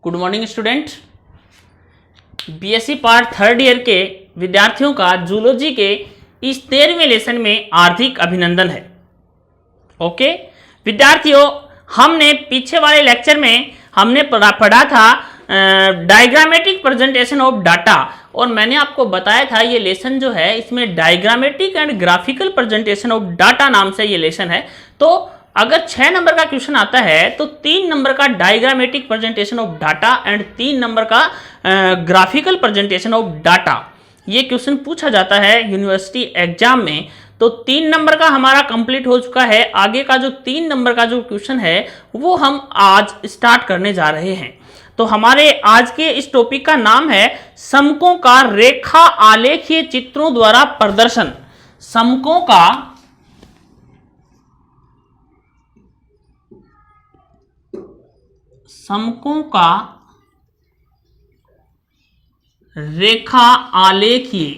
Good morning student. BSc part third year के विद्यार्थियों का जूलॉजी के इस 13वें लेसन में हार्दिक अभिनंदन है। ओके विद्यार्थियों, हमने पीछे वाले लेक्चर में हमने पढ़ा था डायग्रामेटिक प्रेजेंटेशन ऑफ डाटा, और मैंने आपको बताया था ये लेसन जो है इसमें diagrammatic and graphical presentation of data नाम से ये लेसन है। तो अगर 6 नंबर का क्वेश्चन आता है तो 3 नंबर का diagrammatic presentation of data and 3 number का ग्राफिकल प्रेजेंटेशन ऑफ डाटा, ये क्वेश्चन पूछा जाता है यूनिवर्सिटी एग्जाम में। तो 3 नंबर का हमारा कंप्लीट हो चुका है। आगे का जो 3 नंबर का जो क्वेश्चन है वो हम आज स्टार्ट करने जा रहे हैं। तो हमारे आज के इस टॉपिक का नाम है समकों का रेखा आलेखीय चित्रों द्वारा प्रदर्शन। समकों का रेखा आलेखीय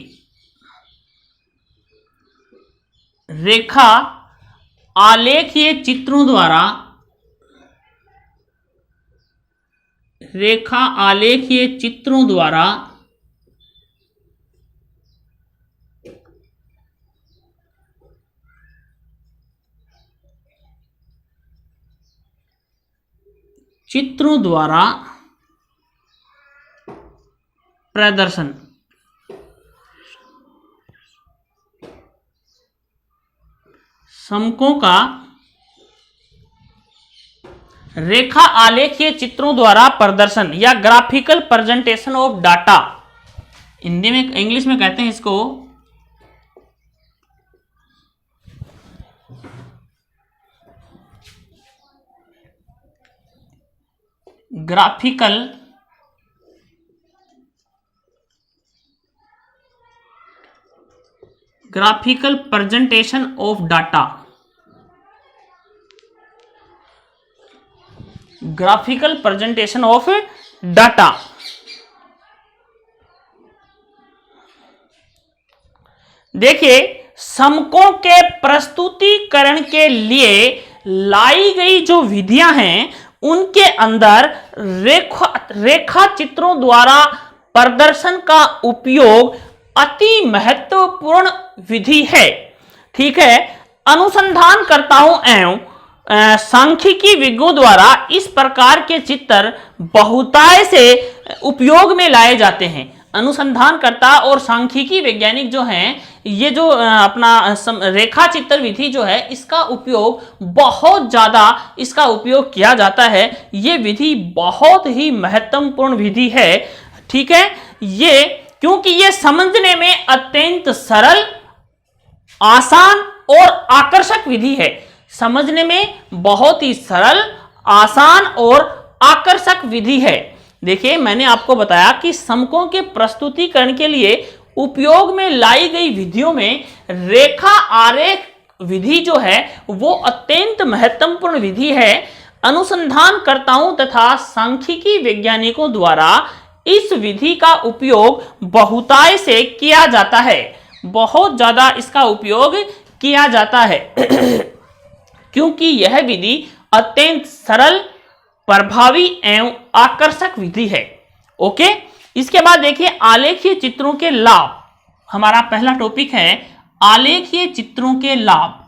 चित्रों द्वारा प्रदर्शन। समकों का रेखा आलेखीय चित्रों द्वारा प्रदर्शन या graphical presentation of data, Hindi में इंग्लिश में कहते हैं इसको graphical presentation of data. Graphical presentation of data. देखिए, समकों के प्रस्तुतिकरण के लिए लाई गई जो विधियां हैं उनके अंदर रेखा चित्रों द्वारा प्रदर्शन का उपयोग अति महत्वपूर्ण विधि है। ठीक है, अनुसंधानकर्ताओं एवं सांख्यिकी विज्ञों द्वारा इस प्रकार के चित्र बहुतायत से उपयोग में लाए जाते हैं। अनुसंधानकर्ता और सांख्यिकी वैज्ञानिक जो हैं, ये जो अपना रेखा चित्र विधि जो है इसका उपयोग बहुत ज्यादा उपयोग किया जाता है। ये विधि बहुत ही महत्वपूर्ण विधि है। ठीक है, ये क्योंकि ये समझने में अत्यंत सरल, आसान और आकर्षक विधि है। समझने में बहुत ही सरल, आसान और आकर्षक विधि है। देखिए, मैंने आपको बताया कि समकों के प्रस्तुतिकरण के लिए उपयोग में लाई गई विधियों में रेखा आरेख विधि जो है वो अत्यंत महत्वपूर्ण विधि है। अनुसंधानकर्ताओं तथा सांख्यिकी वैज्ञानिकों द्वारा इस विधि का उपयोग बहुतायत से किया जाता है, बहुत ज्यादा इसका उपयोग किया जाता है क्योंकि यह विधि अत्यंत सरल, प्रभावी एवं आकर्षक विधि है। ओके, इसके बाद देखिए आलेखीय चित्रों के लाभ। हमारा पहला टॉपिक है आलेखीय चित्रों के लाभ।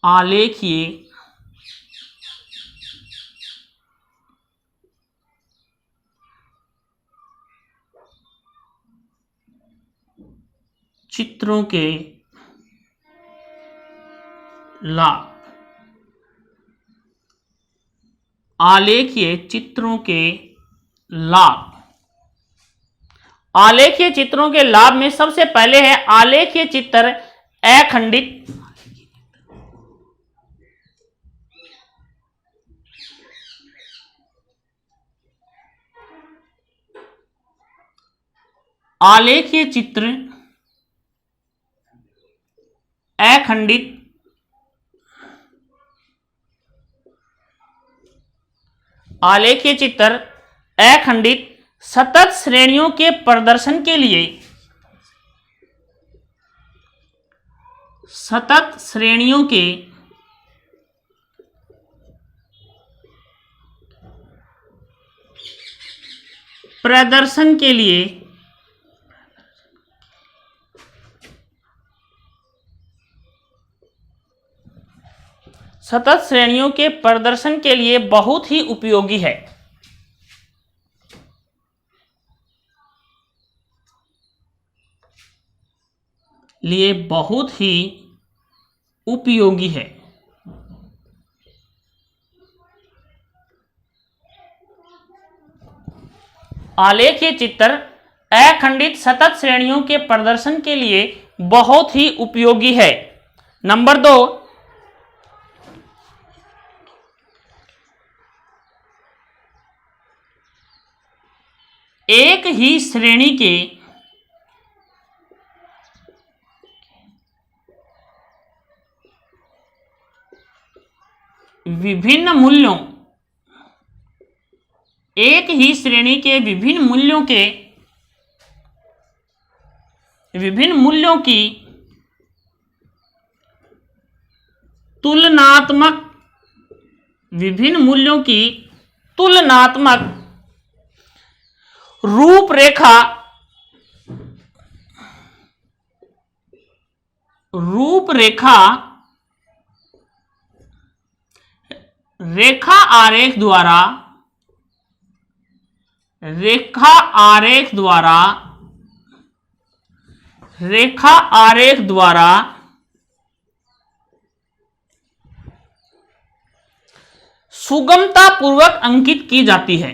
आलेखीय चित्रों के लाभ। आलेखीय चित्रों के लाभ। आलेखीय चित्रों के लाभ में सबसे पहले है आलेखीय चित्र अखंडित। आलेखीय चित्र अखंडित आलेखीय चित्र अखंडित सतत श्रेणियों के प्रदर्शन के लिए सतत श्रेणियों के प्रदर्शन के लिए बहुत ही उपयोगी है। आलेखीय चित्र अखंडित सतत श्रेणियों के प्रदर्शन के लिए बहुत ही उपयोगी है। नंबर 2, एक ही श्रेणी के विभिन्न मूल्यों की तुलनात्मक रूपरेखा रेखा आरेख द्वारा सुगमतापूर्वक अंकित की जाती है।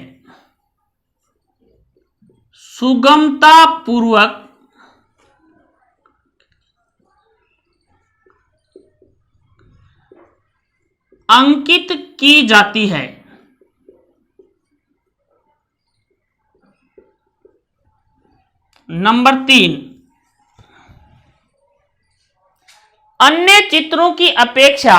नंबर 3, अन्य चित्रों की अपेक्षा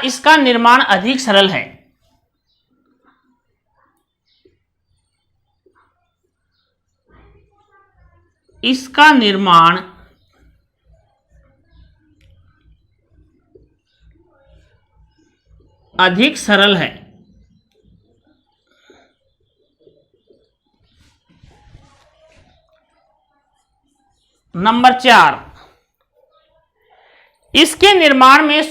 इसका निर्माण अधिक सरल है। नंबर 4, इसके निर्माण में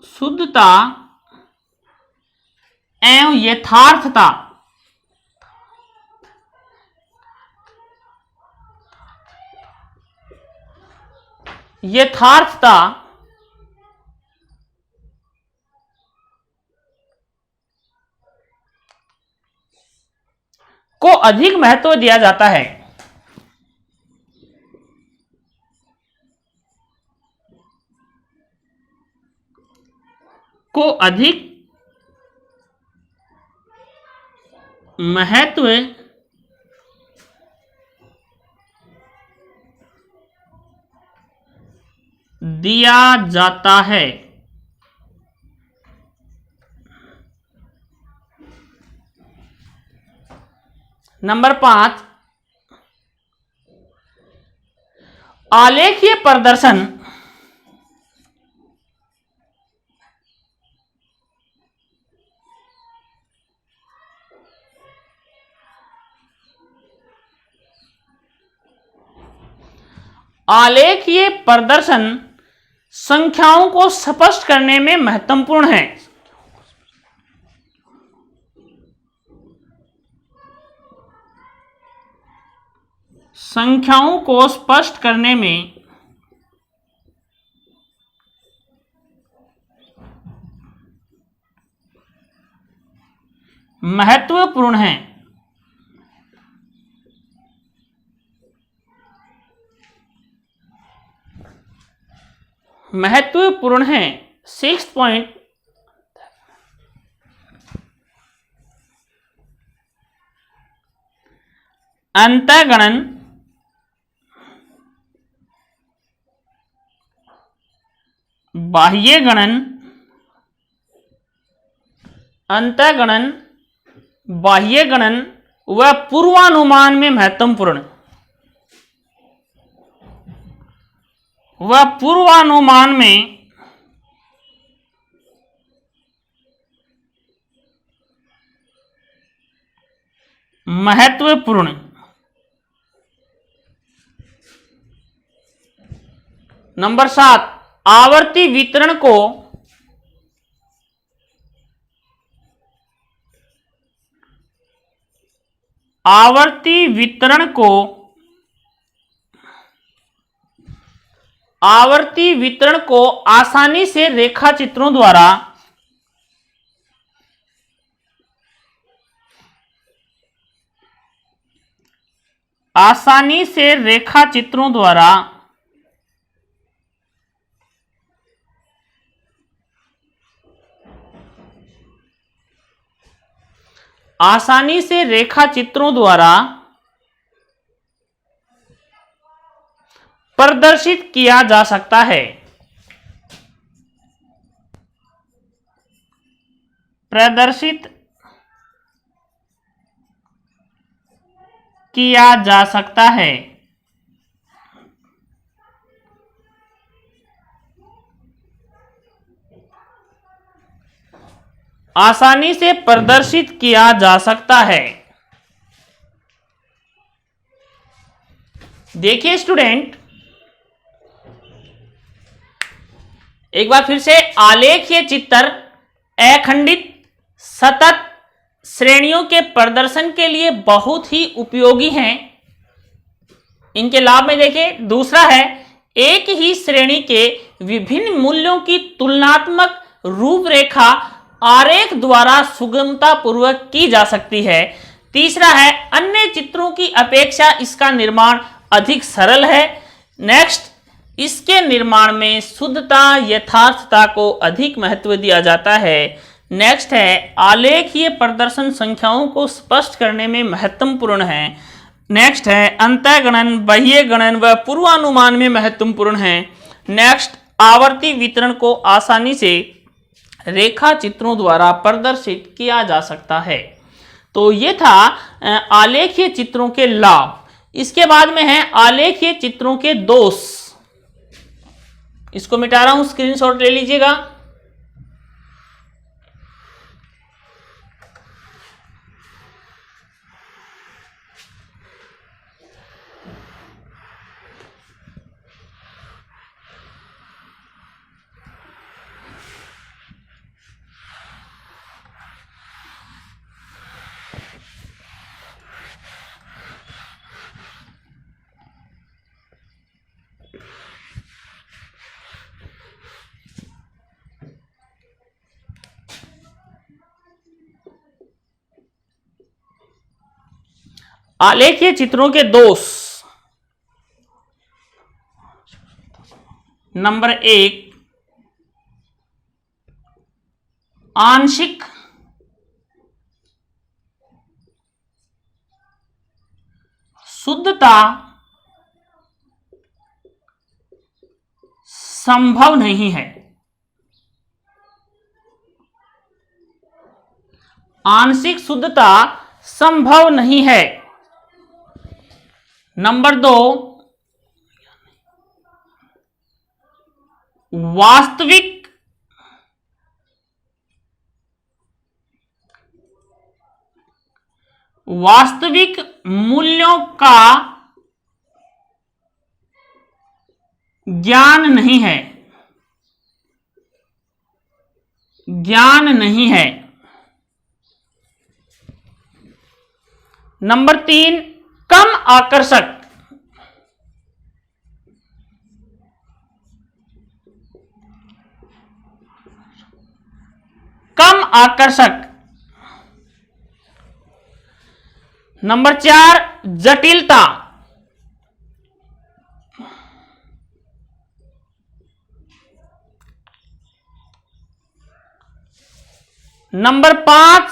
शुद्धता एवं यथार्थता को अधिक महत्व दिया जाता है। दिया जाता है। नंबर 5, आलेखीय प्रदर्शन संख्याओं को स्पष्ट करने में महत्वपूर्ण है। महत्वपूर्ण है। 6 पॉइंट, अंतःगणन बाह्य गणन, अंतःगणन बाह्य गणन व पूर्वानुमान में महत्वपूर्ण, व पूर्वानुमान में महत्वपूर्ण। नंबर 7, आवर्ती वितरण को आवर्ती वितरण को आसानी से रेखाचित्रों द्वारा प्रदर्शित किया जा सकता है। प्रदर्शित किया जा सकता है। आसानी से प्रदर्शित किया जा सकता है। देखिए स्टूडेंट, एक बार फिर से, आलेखीय चित्र अखंडित सतत श्रेणियों के प्रदर्शन के लिए बहुत ही उपयोगी हैं। इनके लाभ में देखिए, दूसरा है, एक ही श्रेणी के विभिन्न मूल्यों की तुलनात्मक रूपरेखा आरेख द्वारा सुगमता पूर्वक की जा सकती है। तीसरा है, अन्य चित्रों की अपेक्षा इसका निर्माण अधिक सरल है। नेक्स्ट, इसके निर्माण में शुद्धता, यथार्थता को अधिक महत्व दिया जाता है। नेक्स्ट है, आलेखीय प्रदर्शन संख्याओं को स्पष्ट करने में महत्वपूर्ण है। नेक्स्ट है, अंतःगणन बाह्य गणन व पूर्वानुमान में महत्वपूर्ण है। नेक्स्ट, आवर्ती वितरण को आसानी से रेखा चित्रों द्वारा प्रदर्शित किया जा सकता है। तो ये था आलेखीय चित्रों के लाभ। इसके बाद में है आलेखीय चित्रों के दोष। इसको मिटा रहा हूं, स्क्रीनशॉट ले लीजिएगा। आलेखीय चित्रों के दोष। नंबर 1, आंशिक शुद्धता संभव नहीं है। आंशिक शुद्धता संभव नहीं है। नंबर 2, वास्तविक मूल्यों का ज्ञान नहीं है। नंबर 3, कम आकर्षक। नंबर 4, जटिलता। नंबर 5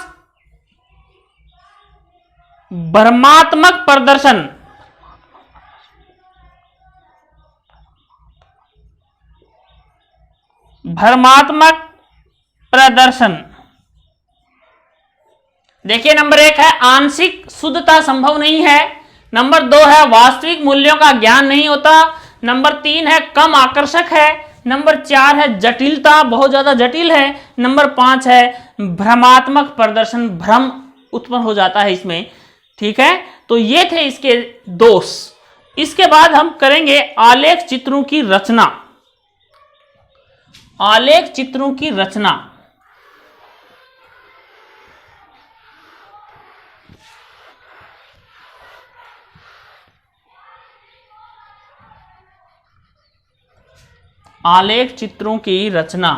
भ्रमात्मक प्रदर्शन। भ्रमात्मक प्रदर्शन। देखिए नंबर 1 है आंशिक शुद्धता संभव नहीं है। नंबर 2 है वास्तविक मूल्यों का ज्ञान नहीं होता। नंबर 3 है कम आकर्षक है। नंबर 4 है जटिलता, बहुत ज्यादा जटिल है। नंबर 5 है भ्रमात्मक प्रदर्शन, भ्रम उत्पन्न हो जाता है इसमें। ठीक है, तो ये थे इसके दोष। इसके बाद हम करेंगे आलेख चित्रों की रचना। आलेख चित्रों की रचना। आलेख चित्रों की रचना।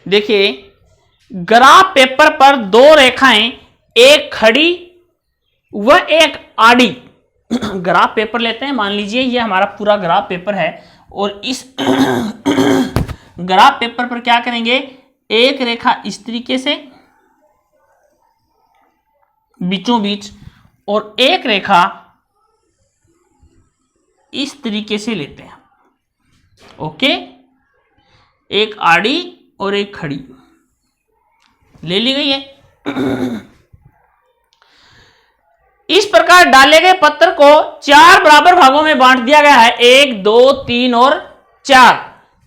देखिए ग्राफ पेपर पर 2 रेखाएं, एक खड़ी व एक आड़ी। ग्राफ पेपर लेते हैं, मान लीजिए ये हमारा पूरा ग्राफ पेपर है और इस ग्राफ पेपर पर क्या करेंगे, एक रेखा इस तरीके से बीचों बीच और एक रेखा इस तरीके से लेते हैं। ओके, एक आड़ी और एक खड़ी ले ली गई है। इस प्रकार डाले गए पत्र को 4 बराबर भागों में बांट दिया गया है। 1, 2, 3 और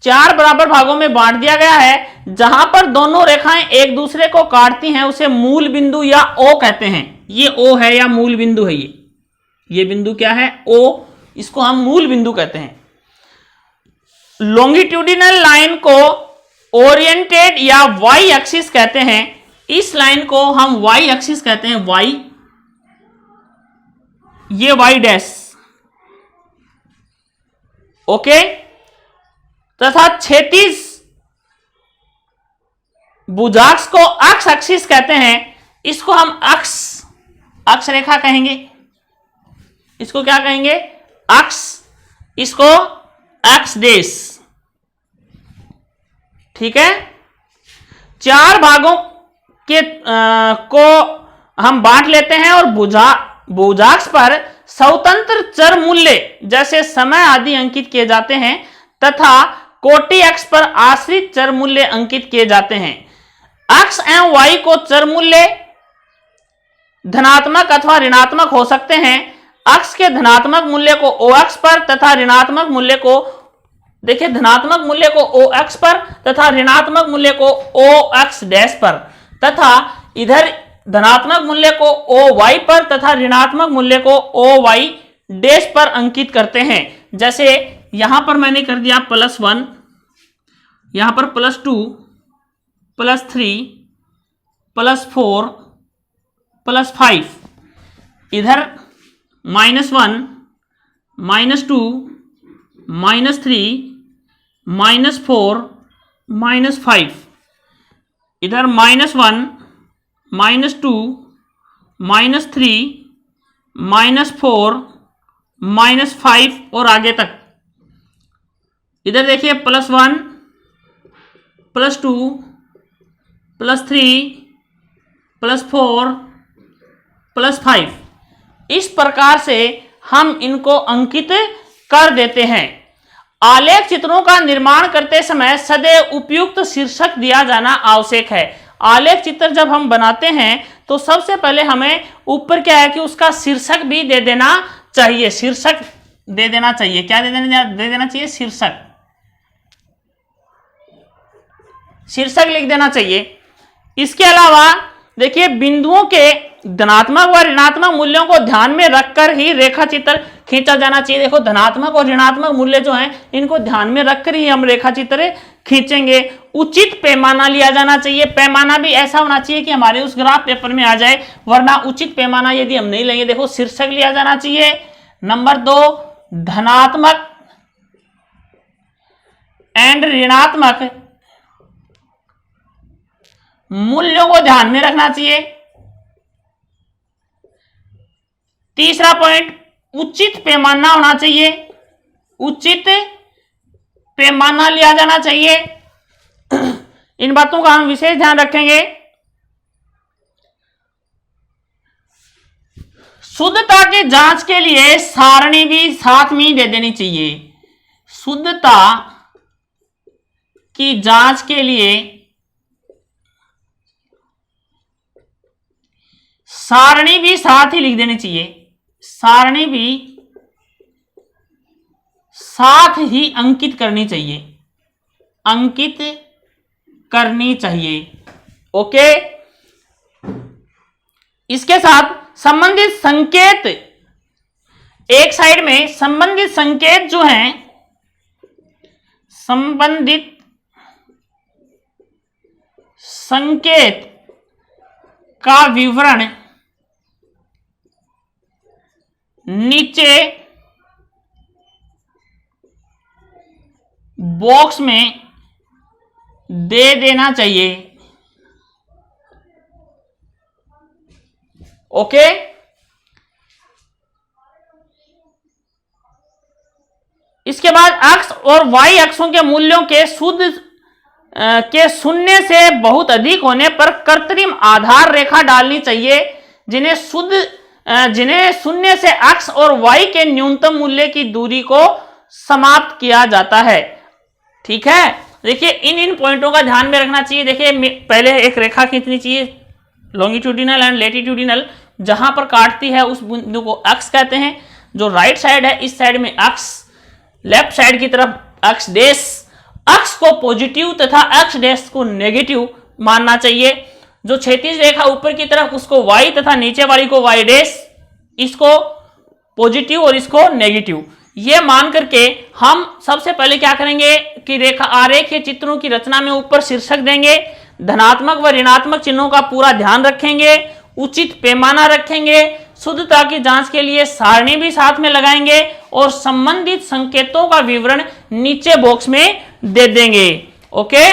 4 बराबर भागों में बांट दिया गया है। जहां पर दोनों रेखाएं एक दूसरे को काटती हैं उसे मूल बिंदु या ओ कहते हैं। ये ओ है या मूल बिंदु है। ये बिंदु क्या है, ओ, इसको हम मूल बिंदु कहते हैं। लॉन्गिट्यूडिनल लाइन को ओरिएंटेड या वाई एक्सिस कहते हैं। इस लाइन को हम वाई एक्सिस कहते हैं, वाई, ये वाई डैश। ओके, तथा क्षैतिज भुजाक्ष को अक्ष एक्सिस कहते हैं। इसको हम अक्ष रेखा कहेंगे। इसको क्या कहेंगे, अक्ष, इसको अक्ष डैश। ठीक है, 4 भागों के को हम बांट लेते हैं और भुजाक्ष पर स्वतंत्र चर मूल्य जैसे समय आदि अंकित किए जाते हैं तथा कोटि अक्ष पर आश्रित चर मूल्य अंकित किए जाते हैं। अक्ष एवं वाई को चर मूल्य धनात्मक अथवा ऋणात्मक हो सकते हैं। अक्ष के धनात्मक मूल्य को ओ अक्ष पर तथा ऋणात्मक मूल्य को, देखिए धनात्मक मूल्य को ओ अक्ष पर तथा ऋणात्मक मूल्य को ओ अक्ष डैश पर, तथा इधर धनात्मक मूल्य को ओ वाई पर तथा ऋणात्मक मूल्य को ओ वाई डैश पर अंकित करते हैं। जैसे यहां पर मैंने कर दिया +1, यहां पर +2, +3, +4, +5, इधर -1, -2, -3, -4, -5, इधर -1, -2, -3, -4, -5 और आगे तक। इधर देखिए +1, +2, +3, +4, +5। इस प्रकार से हम इनको अंकित कर देते हैं। आलेख चित्रों का निर्माण करते समय सदैव उपयुक्त शीर्षक दिया जाना आवश्यक है। आलेख चित्र जब हम बनाते हैं तो सबसे पहले हमें ऊपर क्या है कि उसका शीर्षक भी दे देना चाहिए। शीर्षक दे देना चाहिए। क्या दे देना चाहिए, शीर्षक। शीर्षक लिख देना चाहिए। इसके अलावा देखिए बिंदुओं के धनात्मक व ऋणात्मक मूल्यों को ध्यान में रखकर ही रेखा चित्र खींचा जाना चाहिए। देखो धनात्मक और ऋणात्मक मूल्य जो हैं इनको ध्यान में रखकर ही हम रेखा चित्र खींचेंगे। उचित पैमाना लिया जाना चाहिए। पैमाना भी ऐसा होना चाहिए कि हमारे उस ग्राफ पेपर में आ जाए, वरना उचित पैमाना यदि हम नहीं लेंगे, देखो शीर्षक लिया जाना चाहिए। नंबर 2 धनात्मक एंड ऋणात्मक मूल्यों को ध्यान में रखना चाहिए। तीसरा पॉइंट उचित पैमाना होना चाहिए। उचित पैमाना लिया जाना चाहिए। इन बातों का हम विशेष ध्यान रखेंगे। शुद्धता की जांच के लिए सारणी भी साथ में ही दे देनी चाहिए। शुद्धता की जांच के लिए सारणी भी साथ ही लिख देनी चाहिए। सारणी भी साथ ही अंकित करनी चाहिए, अंकित करनी चाहिए। ओके, इसके साथ संबंधित संकेत, एक साइड में संबंधित संकेत जो हैं, संबंधित संकेत का विवरण नीचे बॉक्स में दे देना चाहिए। ओके, इसके बाद अक्ष और वाई अक्षों के मूल्यों के शून्य से बहुत अधिक होने पर कृत्रिम आधार रेखा डालनी चाहिए, जिन्हें शून्य से अक्ष और वाई के न्यूनतम मूल्य की दूरी को समाप्त किया जाता है। ठीक है, देखिए इन पॉइंटों का ध्यान में रखना चाहिए। देखिए पहले एक रेखा खींचनी चाहिए लॉन्गिट्यूडिनल एंड लैटिट्यूडिनल, जहां पर काटती है उस बिंदु को अक्ष कहते हैं। जो राइट साइड है इस साइड में अक्ष, लेफ्ट साइड की तरफ अक्ष डैश, अक्ष को पॉजिटिव तथा अक्ष डैश को नेगेटिव मानना चाहिए। जो क्षैतिज रेखा ऊपर की तरफ उसको वाई तथा नीचे वाली को वाई डैश, इसको पॉजिटिव और इसको नेगेटिव, ये मान करके हम सबसे पहले क्या करेंगे कि रेखा आरेख के चित्रों की रचना में ऊपर शीर्षक देंगे, धनात्मक व ऋणात्मक चिन्हों का पूरा ध्यान रखेंगे, उचित पैमाना रखेंगे, शुद्धता की जांच के लिए सारणी भी साथ में लगाएंगे और संबंधित संकेतों का विवरण नीचे बॉक्स में दे देंगे। ओके,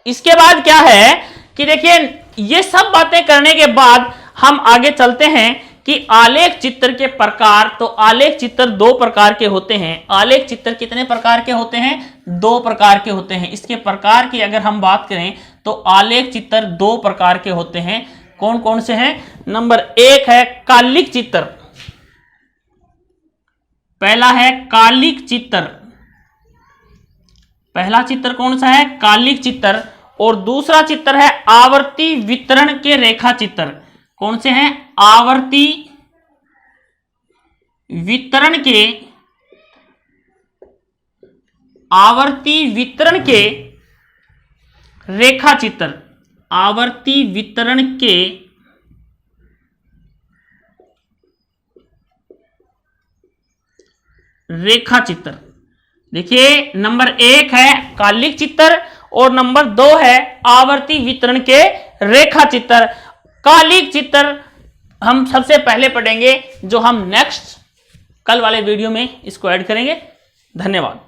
इसके बाद क्या है कि देखिए ये सब बातें करने के बाद हम आगे चलते हैं कि आलेख चित्र के प्रकार। तो आलेख चित्र दो प्रकार के होते हैं। आलेख चित्र कितने प्रकार के होते हैं? दो प्रकार के होते हैं। इसके प्रकार की अगर हम बात करें तो आलेख चित्र दो प्रकार के होते हैं। कौन कौन से हैं? नंबर एक है कालिक चित्र। पहला है कालिक चित्र। पहला चित्र कौन सा है? कालिक चित्र। और दूसरा चित्र है आवर्ती वितरण के रेखा चित्र। कौन से हैं? आवर्ती वितरण के, आवर्ती वितरण के रेखा चित्र। आवर्ती वितरण के रेखा चित्र। देखिए नंबर एक है कालिक चित्र और नंबर दो है आवर्ती वितरण के रेखा चित्र। कालिक चित्र हम सबसे पहले पढ़ेंगे, जो हम नेक्स्ट कल वाले वीडियो में इसको ऐड करेंगे। धन्यवाद।